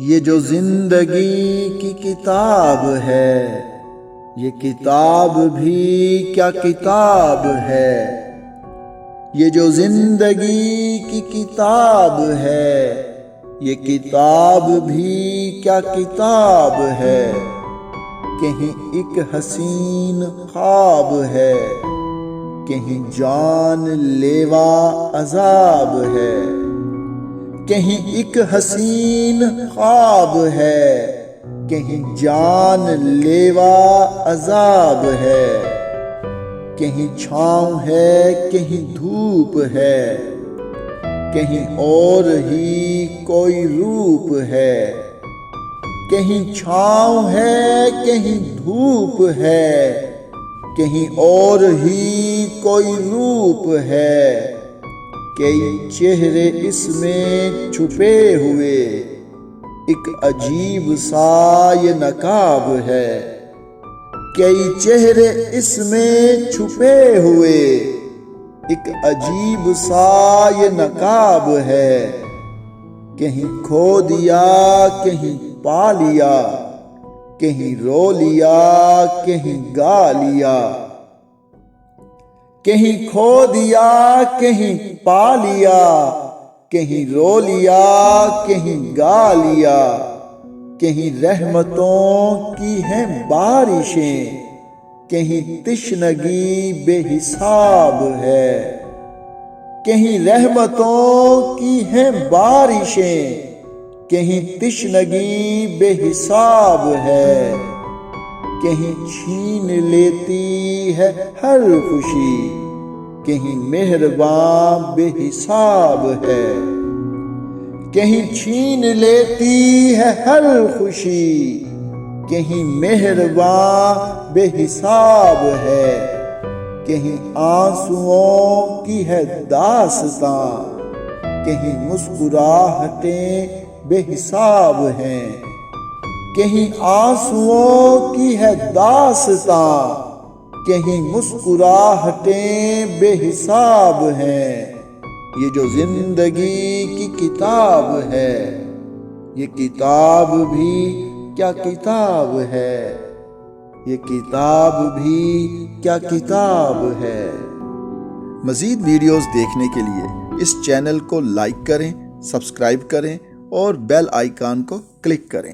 یہ جو زندگی کی کتاب ہے، یہ کتاب بھی کیا کتاب ہے۔ یہ جو زندگی کی کتاب ہے، یہ کتاب بھی کیا کتاب ہے۔ کہیں ایک حسین خواب ہے، کہیں جان لیوا عذاب ہے۔ کہیں ایک حسین خواب ہے، کہیں جان لیوا عذاب ہے۔ کہیں چھاؤں ہے، کہیں دھوپ ہے، کہیں اور ہی کوئی روپ ہے۔ کہیں چھاؤں ہے، کہیں دھوپ ہے، کہیں اور ہی کوئی روپ ہے۔ کئی چہرے اس میں چھپے ہوئے، ایک عجیب سا یہ نقاب ہے۔ کئی چہرے اس میں چھپے ہوئے، ایک عجیب سا یہ نقاب ہے۔ کہیں کھو دیا، کہیں پا لیا، کہیں رو لیا، کہیں گا لیا۔ کہیں کھو دیا، کہیں پا لیا، کہیں رو لیا، کہیں گا لیا۔ کہیں رحمتوں کی ہیں بارشیں، کہیں تشنگی بے حساب ہے۔ کہیں رحمتوں کی ہیں بارشیں، کہیں تشنگی بے حساب ہے۔ کہیں چھین لیتی ہے ہر خوشی، کہیں مہرباں بے حساب ہے۔ کہیں چھین لیتی ہے ہر خوشی، کہیں مہرباں بے حساب ہے۔ کہیں آنسوؤں کی ہے داستاں، کہیں مسکراہٹیں بے حساب ہیں۔ کہیں آنسوؤں کی ہے داستاں، کہیں مسکراہٹیں بے حساب ہیں۔ یہ جو زندگی کی کتاب ہے، یہ کتاب بھی کیا کتاب ہے۔ یہ کتاب بھی کیا کتاب ہے۔ مزید ویڈیوز دیکھنے کے لیے اس چینل کو لائک کریں، سبسکرائب کریں اور بیل آئیکن کو کلک کریں۔